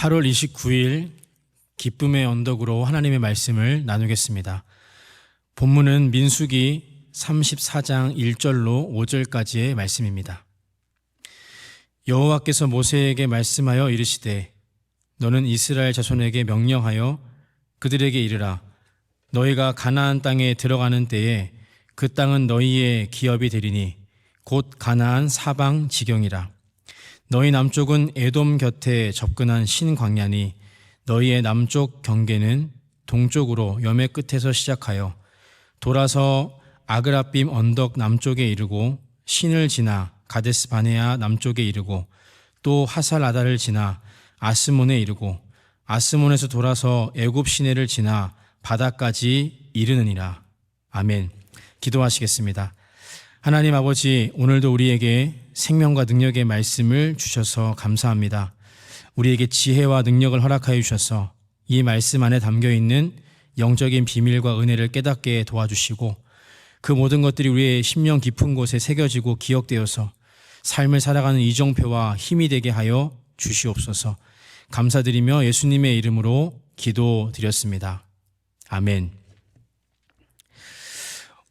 8월 29일 기쁨의 언덕으로 하나님의 말씀을 나누겠습니다. 본문은 민수기 34장 1절로 5절까지의 말씀입니다. 여호와께서 모세에게 말씀하여 이르시되 너는 이스라엘 자손에게 명령하여 그들에게 이르라. 너희가 가나안 땅에 들어가는 때에 그 땅은 너희의 기업이 되리니 곧 가나안 사방 지경이라. 너희 남쪽은 에돔 곁에 접근한 신광야니 너희의 남쪽 경계는 동쪽으로 여매 끝에서 시작하여 돌아서 아그라빔 언덕 남쪽에 이르고 신을 지나 가데스 바네아 남쪽에 이르고 또 하살아다를 지나 아스몬에 이르고 아스몬에서 돌아서 애굽 시내를 지나 바다까지 이르느니라. 아멘. 기도하시겠습니다. 하나님 아버지, 오늘도 우리에게 생명과 능력의 말씀을 주셔서 감사합니다. 우리에게 지혜와 능력을 허락하여 주셔서 이 말씀 안에 담겨있는 영적인 비밀과 은혜를 깨닫게 도와주시고 그 모든 것들이 우리의 심령 깊은 곳에 새겨지고 기억되어서 삶을 살아가는 이정표와 힘이 되게 하여 주시옵소서. 감사드리며 예수님의 이름으로 기도드렸습니다. 아멘.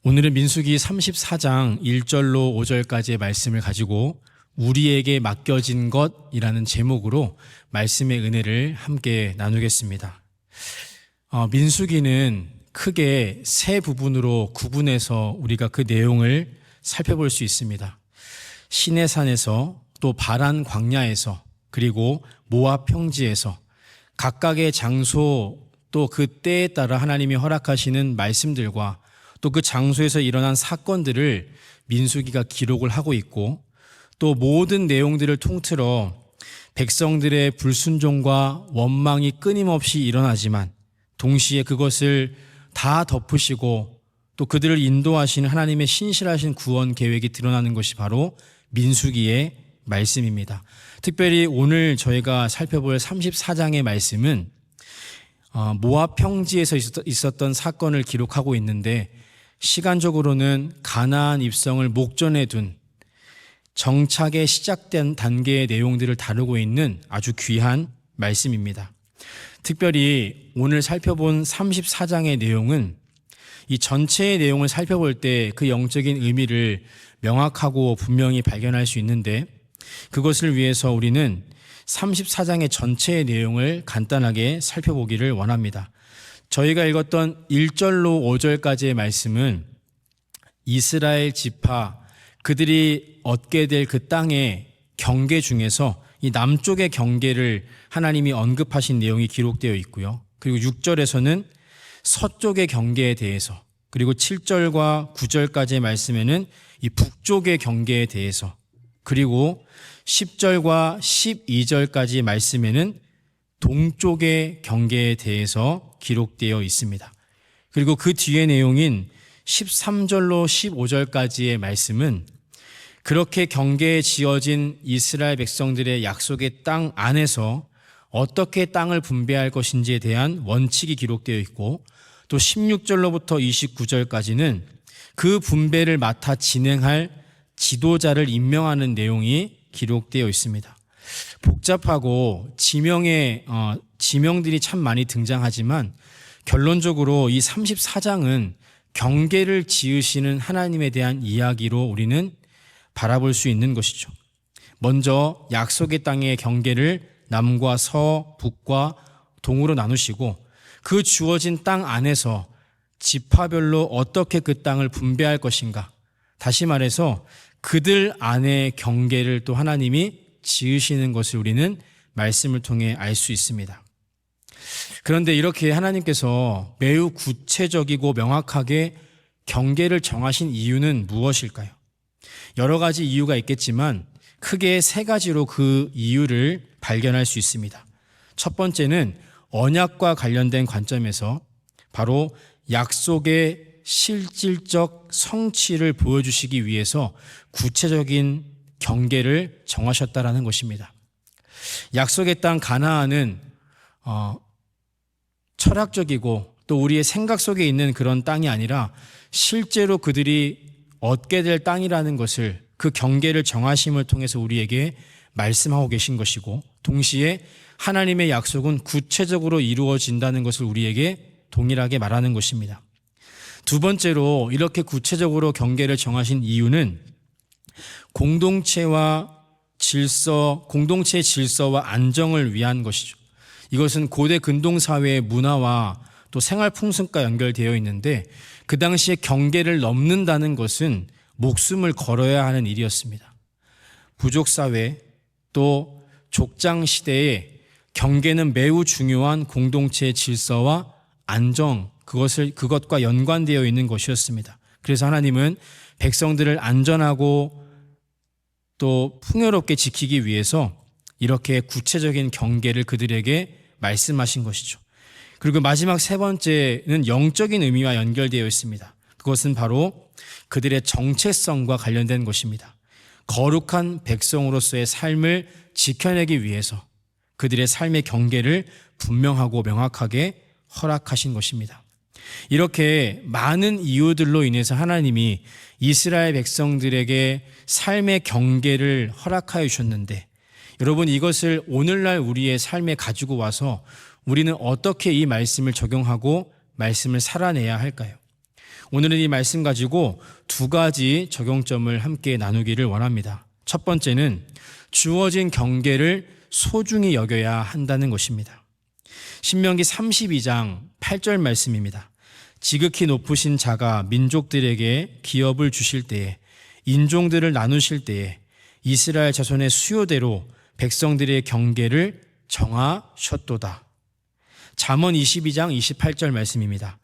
오늘은 민수기 34장 1절로 5절까지의 말씀을 가지고 우리에게 맡겨진 것이라는 제목으로 말씀의 은혜를 함께 나누겠습니다. 민수기는 크게 세 부분으로 구분해서 우리가 그 내용을 살펴볼 수 있습니다. 시내산에서 또 바란 광야에서 그리고 모압 평지에서 각각의 장소 또 그 때에 따라 하나님이 허락하시는 말씀들과 또 그 장소에서 일어난 사건들을 민수기가 기록을 하고 있고 또 모든 내용들을 통틀어 백성들의 불순종과 원망이 끊임없이 일어나지만 동시에 그것을 다 덮으시고 또 그들을 인도하시는 하나님의 신실하신 구원 계획이 드러나는 것이 바로 민수기의 말씀입니다. 특별히 오늘 저희가 살펴볼 34장의 말씀은 모압 평지에서 있었던 사건을 기록하고 있는데 시간적으로는 가나안 입성을 목전에 둔 정착에 시작된 단계의 내용들을 다루고 있는 아주 귀한 말씀입니다. 특별히 오늘 살펴본 34장의 내용은 이 전체의 내용을 살펴볼 때 그 영적인 의미를 명확하고 분명히 발견할 수 있는데 그것을 위해서 우리는 34장의 전체의 내용을 간단하게 살펴보기를 원합니다. 저희가 읽었던 1절로 5절까지의 말씀은 이스라엘 지파 그들이 얻게 될 그 땅의 경계 중에서 이 남쪽의 경계를 하나님이 언급하신 내용이 기록되어 있고요. 그리고 6절에서는 서쪽의 경계에 대해서 그리고 7절과 9절까지의 말씀에는 이 북쪽의 경계에 대해서 그리고 10절과 12절까지의 말씀에는 동쪽의 경계에 대해서 기록되어 있습니다. 그리고 그 뒤의 내용인 13절로 15절까지의 말씀은 그렇게 경계에 지어진 이스라엘 백성들의 약속의 땅 안에서 어떻게 땅을 분배할 것인지에 대한 원칙이 기록되어 있고 또 16절로부터 29절까지는 그 분배를 맡아 진행할 지도자를 임명하는 내용이 기록되어 있습니다. 복잡하고 지명들이 참 많이 등장하지만 결론적으로 이 34장은 경계를 지으시는 하나님에 대한 이야기로 우리는 바라볼 수 있는 것이죠. 먼저 약속의 땅의 경계를 남과 서, 북과 동으로 나누시고 그 주어진 땅 안에서 지파별로 어떻게 그 땅을 분배할 것인가. 다시 말해서 그들 안의 경계를 또 하나님이 지으시는 것을 우리는 말씀을 통해 알 수 있습니다. 그런데 이렇게 하나님께서 매우 구체적이고 명확하게 경계를 정하신 이유는 무엇일까요? 여러 가지 이유가 있겠지만 크게 세 가지로 그 이유를 발견할 수 있습니다. 첫 번째는 언약과 관련된 관점에서 바로 약속의 실질적 성취를 보여주시기 위해서 구체적인 경계를 정하셨다라는 것입니다. 약속의 땅 가나안은 철학적이고 또 우리의 생각 속에 있는 그런 땅이 아니라 실제로 그들이 얻게 될 땅이라는 것을 그 경계를 정하심을 통해서 우리에게 말씀하고 계신 것이고, 동시에 하나님의 약속은 구체적으로 이루어진다는 것을 우리에게 동일하게 말하는 것입니다. 두 번째로 이렇게 구체적으로 경계를 정하신 이유는 공동체의 질서와 안정을 위한 것이죠. 이것은 고대 근동사회의 문화와 또 생활 풍습과 연결되어 있는데, 그 당시에 경계를 넘는다는 것은 목숨을 걸어야 하는 일이었습니다. 부족사회 또 족장시대에 경계는 매우 중요한 공동체의 질서와 안정, 그것과 연관되어 있는 것이었습니다. 그래서 하나님은 백성들을 안전하고 또 풍요롭게 지키기 위해서 이렇게 구체적인 경계를 그들에게 말씀하신 것이죠. 그리고 마지막 세 번째는 영적인 의미와 연결되어 있습니다. 그것은 바로 그들의 정체성과 관련된 것입니다. 거룩한 백성으로서의 삶을 지켜내기 위해서 그들의 삶의 경계를 분명하고 명확하게 허락하신 것입니다. 이렇게 많은 이유들로 인해서 하나님이 이스라엘 백성들에게 삶의 경계를 허락하여 주셨는데, 여러분, 이것을 오늘날 우리의 삶에 가지고 와서 우리는 어떻게 이 말씀을 적용하고 말씀을 살아내야 할까요? 오늘은 이 말씀 가지고 두 가지 적용점을 함께 나누기를 원합니다. 첫 번째는 주어진 경계를 소중히 여겨야 한다는 것입니다. 신명기 32장 8절 말씀입니다. 지극히 높으신 자가 민족들에게 기업을 주실 때에, 인종들을 나누실 때에 이스라엘 자손의 수요대로 백성들의 경계를 정하셨도다. 잠언 22장 28절 말씀입니다.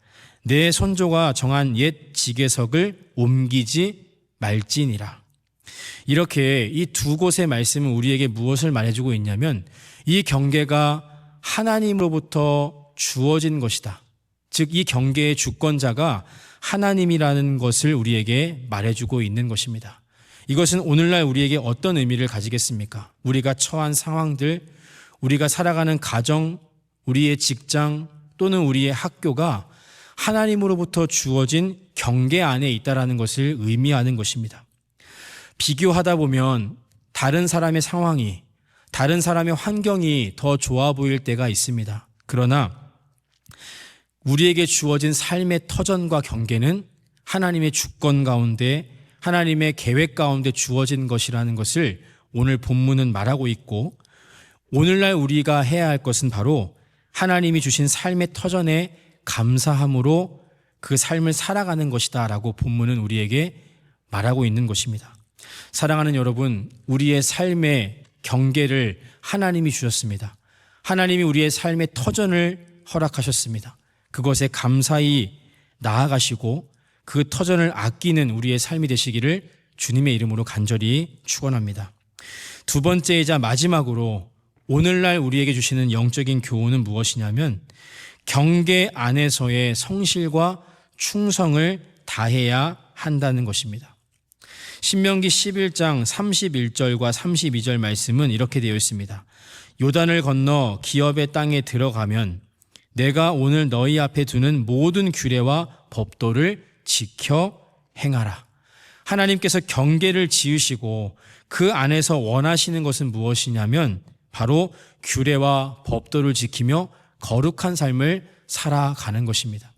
내 손조가 정한 옛 지계석을 옮기지 말지니라. 이렇게 이 두 곳의 말씀은 우리에게 무엇을 말해주고 있냐면, 이 경계가 하나님으로부터 주어진 것이다. 즉, 이 경계의 주권자가 하나님이라는 것을 우리에게 말해주고 있는 것입니다. 이것은 오늘날 우리에게 어떤 의미를 가지겠습니까? 우리가 처한 상황들, 우리가 살아가는 가정, 우리의 직장 또는 우리의 학교가 하나님으로부터 주어진 경계 안에 있다는 것을 의미하는 것입니다. 비교하다 보면 다른 사람의 상황이, 다른 사람의 환경이 더 좋아 보일 때가 있습니다. 그러나 우리에게 주어진 삶의 터전과 경계는 하나님의 주권 가운데, 하나님의 계획 가운데 주어진 것이라는 것을 오늘 본문은 말하고 있고, 오늘날 우리가 해야 할 것은 바로 하나님이 주신 삶의 터전에 감사함으로 그 삶을 살아가는 것이다 라고 본문은 우리에게 말하고 있는 것입니다. 사랑하는 여러분, 우리의 삶의 경계를 하나님이 주셨습니다. 하나님이 우리의 삶의 터전을 허락하셨습니다. 그것에 감사히 나아가시고 그 터전을 아끼는 우리의 삶이 되시기를 주님의 이름으로 간절히 축원합니다. 두 번째이자 마지막으로 오늘날 우리에게 주시는 영적인 교훈은 무엇이냐면, 경계 안에서의 성실과 충성을 다해야 한다는 것입니다. 신명기 11장 31절과 32절 말씀은 이렇게 되어 있습니다. 요단을 건너 기업의 땅에 들어가면 내가 오늘 너희 앞에 두는 모든 규례와 법도를 지켜 행하라. 하나님께서 경계를 지으시고 그 안에서 원하시는 것은 무엇이냐면 바로 규례와 법도를 지키며 거룩한 삶을 살아가는 것입니다.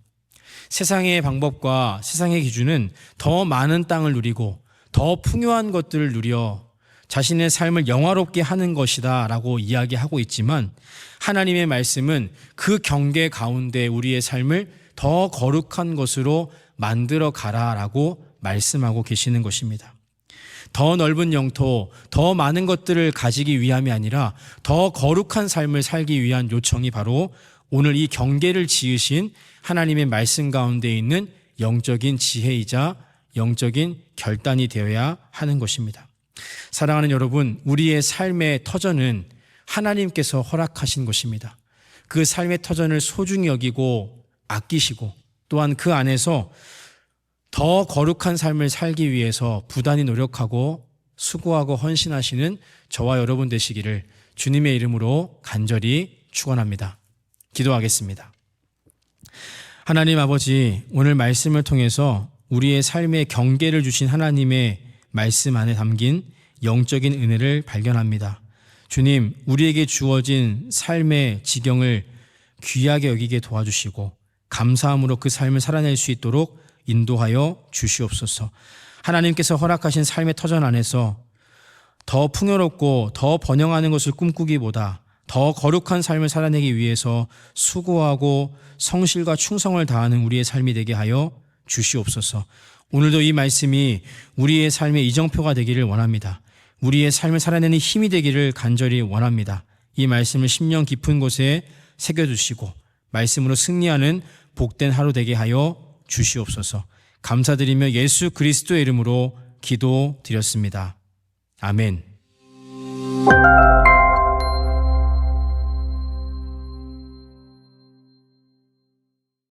세상의 방법과 세상의 기준은 더 많은 땅을 누리고 더 풍요한 것들을 누려 자신의 삶을 영화롭게 하는 것이다 라고 이야기하고 있지만, 하나님의 말씀은 그 경계 가운데 우리의 삶을 더 거룩한 것으로 만들어 가라라고 말씀하고 계시는 것입니다. 더 넓은 영토, 더 많은 것들을 가지기 위함이 아니라 더 거룩한 삶을 살기 위한 요청이 바로 오늘 이 경계를 지으신 하나님의 말씀 가운데 있는 영적인 지혜이자 영적인 결단이 되어야 하는 것입니다. 사랑하는 여러분, 우리의 삶의 터전은 하나님께서 허락하신 것입니다. 그 삶의 터전을 소중히 여기고 아끼시고, 또한 그 안에서 더 거룩한 삶을 살기 위해서 부단히 노력하고 수고하고 헌신하시는 저와 여러분 되시기를 주님의 이름으로 간절히 축원합니다. 기도하겠습니다. 하나님 아버지, 오늘 말씀을 통해서 우리의 삶의 경계를 주신 하나님의 말씀 안에 담긴 영적인 은혜를 발견합니다. 주님, 우리에게 주어진 삶의 지경을 귀하게 여기게 도와주시고 감사함으로 그 삶을 살아낼 수 있도록 인도하여 주시옵소서. 하나님께서 허락하신 삶의 터전 안에서 더 풍요롭고 더 번영하는 것을 꿈꾸기보다 더 거룩한 삶을 살아내기 위해서 수고하고 성실과 충성을 다하는 우리의 삶이 되게 하여 주시옵소서. 오늘도 이 말씀이 우리의 삶의 이정표가 되기를 원합니다. 우리의 삶을 살아내는 힘이 되기를 간절히 원합니다. 이 말씀을 심령 깊은 곳에 새겨두시고 말씀으로 승리하는 복된 하루 되게 하여 주시옵소서. 감사드리며 예수 그리스도의 이름으로 기도드렸습니다. 아멘.